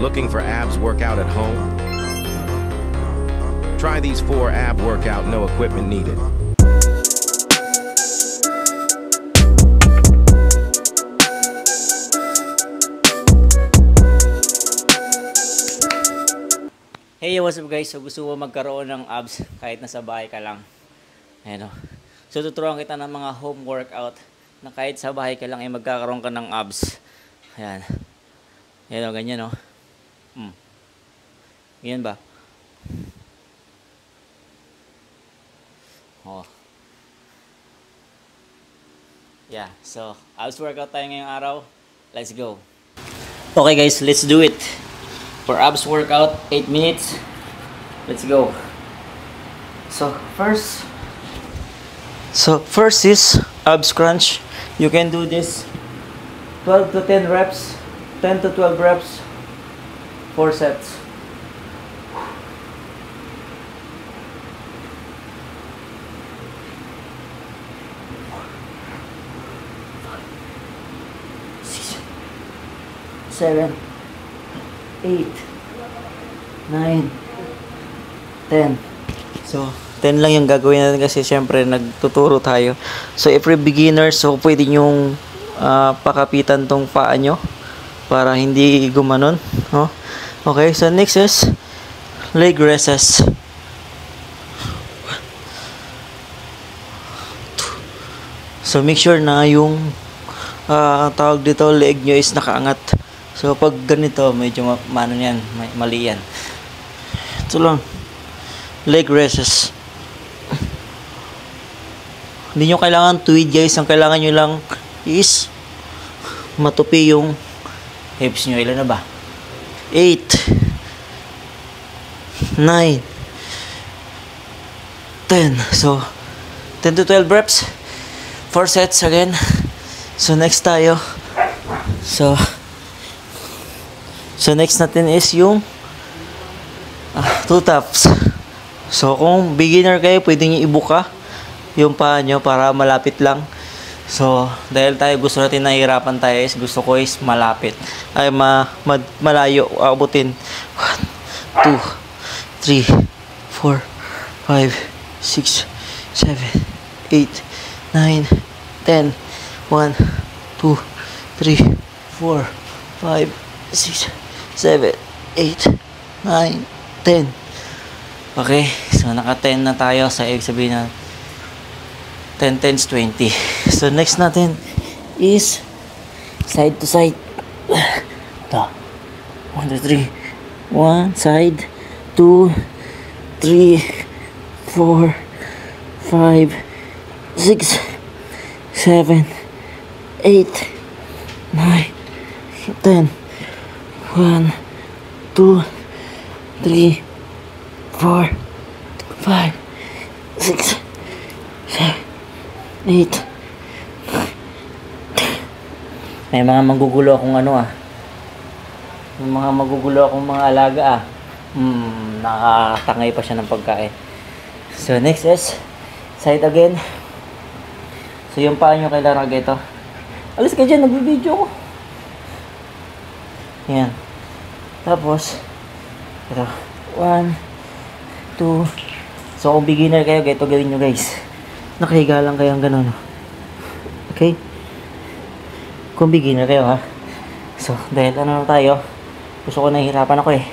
Looking for abs workout at home? Try these 4 ab workout, no equipment needed. Hey, what's up guys? So gusto mo magkaroon ng abs kahit nasa bahay ka lang. Ayan o. So tuturuan kita ng mga home workout na kahit sa bahay ka lang ay magkakaroon ka ng abs. Ayan. Ayan o, ganyan o. Ganyan ba? Oh. Yeah, so abs workout tayo ngayong araw. Let's go. Okay guys, let's do it. For abs workout, 8 minutes. Let's go. So first is abs crunch. You can do this 12 to 10 reps, 10 to 12 reps, 4 sets. Seven, 8, 9, 10. So 10 lang yung gagawin natin kasi syempre nagtuturo tayo. So if you're beginner, so pwede nyong pakapitan tong paa nyo para hindi gumanon. Oh. Okay, so next is leg raises. So make sure na yung tawag dito, leg nyo is nakaangat. So pag ganito, medyo mano yan, mali yan. Ito lang. Leg raises. Hindi nyo kailangan tuwid guys. Ang kailangan nyo lang is matupi yung hips nyo. Ilan na ba? 8, 9, 10. So 10 to 12 reps, 4 sets again. So next tayo. So next natin is yung 2 taps. So kung beginner kayo, pwede nyo ibuka yung paa nyo para malapit lang. So dahil tayo gusto natin nahihirapan tayo, is gusto ko is malapit. Ay malayo abutin. 1, 2, 3, 4, 5, 6, 7, 8, 9, 10. 1, 2, 3, 4, 5, 6, 7, 8, 9, 10. Okay, so naka 10 na tayo. Sa ibig sabihin na 10 10s 20. So next natin is side to side. Ito. 1, 2, 3. 1 side, 2, 3, 4, 5, 6, 7, 8, 9, 10. 1, 2, 3, 4, 5, 6, 7, 8. May mga magugulo akong May mga magugulo akong mga alaga nakatangay pa siya ng pagkain. So next is side again. So yung paa nyo kailangan ito. Alis ka dyan, nagbibideo ko. Yan. Tapos ito. 1, 2. So kung beginner kayo, ito gawin nyo guys. Nakahiga lang kayo ang ganun. Okay? Kung beginner kayo ha. So dahil na tayo, gusto ko nahihirapan ako 1, 2,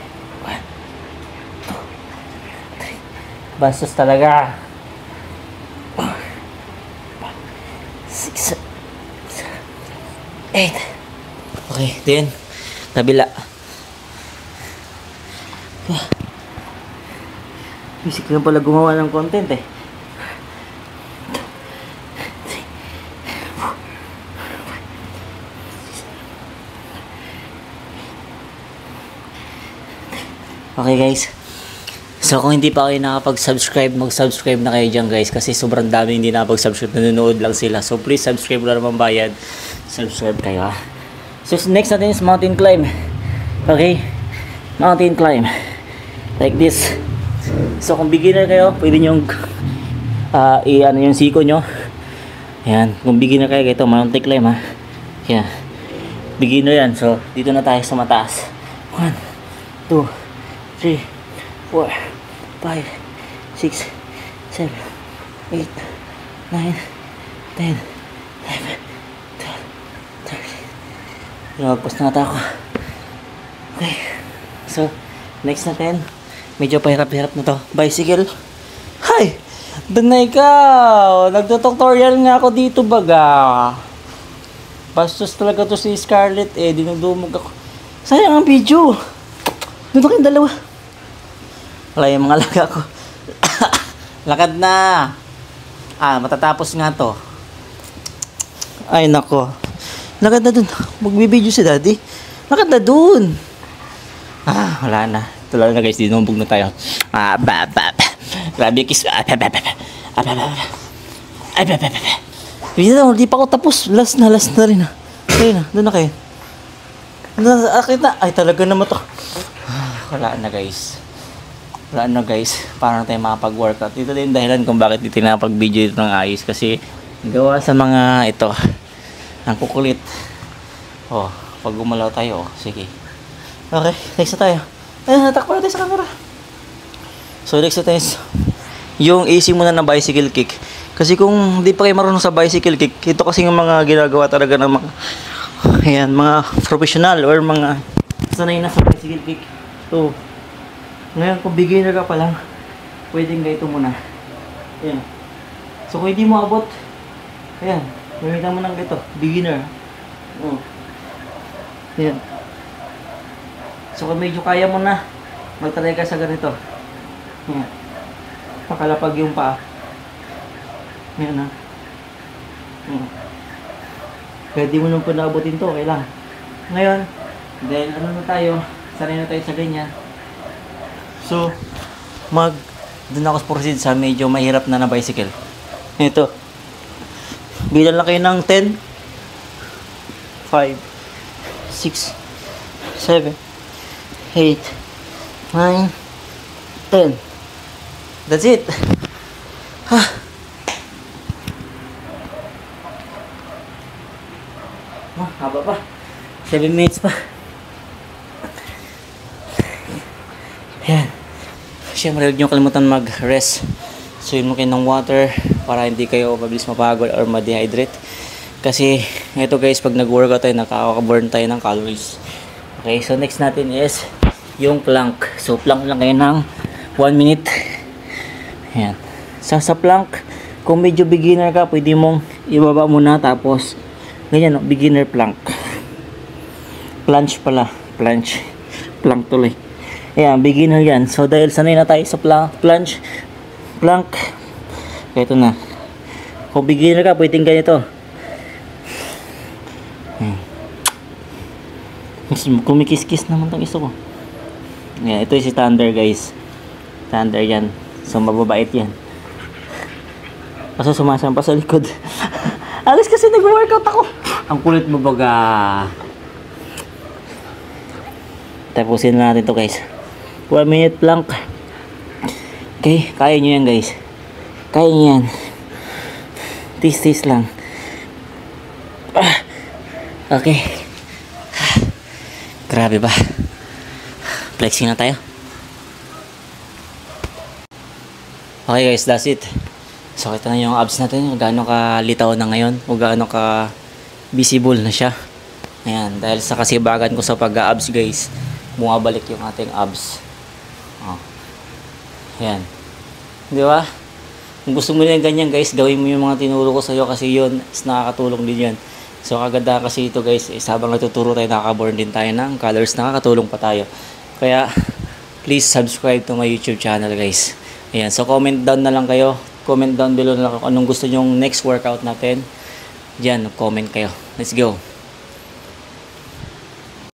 3. Bastos talaga. 6, 8. Okay, then kabila. Basic lang pala gumawa ng content Okay guys. So kung hindi pa kayo nakapag-subscribe, mag-subscribe na kayo dyan guys. Kasi sobrang dami hindi nakapag-subscribe. Nanonood lang sila. So please subscribe, wala naman bayad. Subscribe kayo ha. So next natin is mountain climb. Okay? Mountain climb. Like this. So kung beginner kayo, pwede nyong i-ano yung siko nyo. Ayan. Kung beginner kayo, ito mountain climb ha. Ayan. Beginner yan. So dito na tayo sa mataas. 1, 2, 3, 4, 5, 6, 7, 8, 9, 10, 11, 12, 13. Lumagpas na ata ako. Okay. So, next natin. Medyo pahirap-hirap na to. Bicycle. Hi! Doon na ikaw! Nagtututorial nga ako dito baga. Bastos talaga to si Scarlett eh. Dinudumog ako. Sayang ang video. Doon na kayong dalawa. Wala yung mga laga ko. Lakad na. Matatapos nga to. Ay nako. Lakad na dun. Magbibideo si daddy. Lakad na dun. Wala na. Tulad na guys. Dinumbog na tayo. Grabe kiss. Hindi pa ako tapos. Last na rin. Ayun na. Doon na kayo. Akit na. Ay talaga naman to. Wala na guys. Paano tayo makapag-workout? Ito din dahilan kung bakit dito nakapag-video ito ng ayos. Kasi gawa sa mga ito. Ang kukulit. Pag gumalaw tayo. Sige. Okay. Next na tayo. Natakpa na tayo sa camera. So next na tayo. Yung easy muna na bicycle kick. Kasi kung hindi pa kayo marunong sa bicycle kick, ito kasi yung mga ginagawa talaga ng mga professional or mga sanay na sa bicycle kick. So, ngayon kung beginner ka pa lang, pwedeng ganito muna. Ayan. So kung hindi mo abot, ayan, gamitan mo ng ganito, beginner. Ayan. So kung medyo kaya mo na, magtry ka sa ganito. Ayan. Pakalapag yung paa. Ayan na. Pwede mo nung panabutin to, okay lang. Ngayon, dahil sanay na tayo sa ganyan. So, doon ako proceed sa medyo mahirap na bicycle. Ito. Bilang lang kayo ng 10, 5, 6, 7, 8, 9, 10. That's it. Haba pa. 7 minutes pa. Ayan. Siyempre, huwag nyo kalimutan mag-rest. So, yun mo kayo ng water para hindi kayo mabilis mapagod or ma-dehydrate. Kasi, ito guys, pag nag-workout tayo, nakaka-burn tayo ng calories. Okay, so next natin is yung plank. So, plank lang kayo ng 1 minute. Ayan. So, sa plank, kung medyo beginner ka, pwede mong ibaba muna tapos ganyan, no? Beginner plank. Planche pala. Plank tuloy. Ayan, beginner yan. So, dahil sanay na tayo sa plank. Ito na. Kung beginner ka, pwedeng ganito. Kumikis-kis naman tong isa ko. Ayan, ito yung si Thunder guys. Thunder yan. So, mababait yan. Kaso sumasampa sa likod. Alis kasi nag-workout ako. Ang kulit mo baga. Tapusin na natin to guys. 1 minute plank. Okay, kaya nyo yan guys. Kaya nyo yan. Tis lang. Okay. Grabe ba? Flexing na tayo. Okay guys, that's it. So kita na yung abs natin. Gaano ka litaw na ngayon. O gaano ka visible na siya. Ayan, dahil sa kasibagan ko sa pag-abs guys, bumabalik yung ating abs. Ayan. Di ba? Kung gusto mo nila ganyan guys, gawin mo yung mga tinuro ko sa iyo kasi yun is nakakatulong din yan. So kaganda kasi ito guys, habang natuturo tayo, nakaka-burn din tayo ng calories, nakakatulong pa tayo. Kaya please subscribe to my YouTube channel guys. Ayan, so comment down na lang kayo. Comment down below na lang kung anong gusto nyong next workout natin. Diyan, comment kayo. Let's go.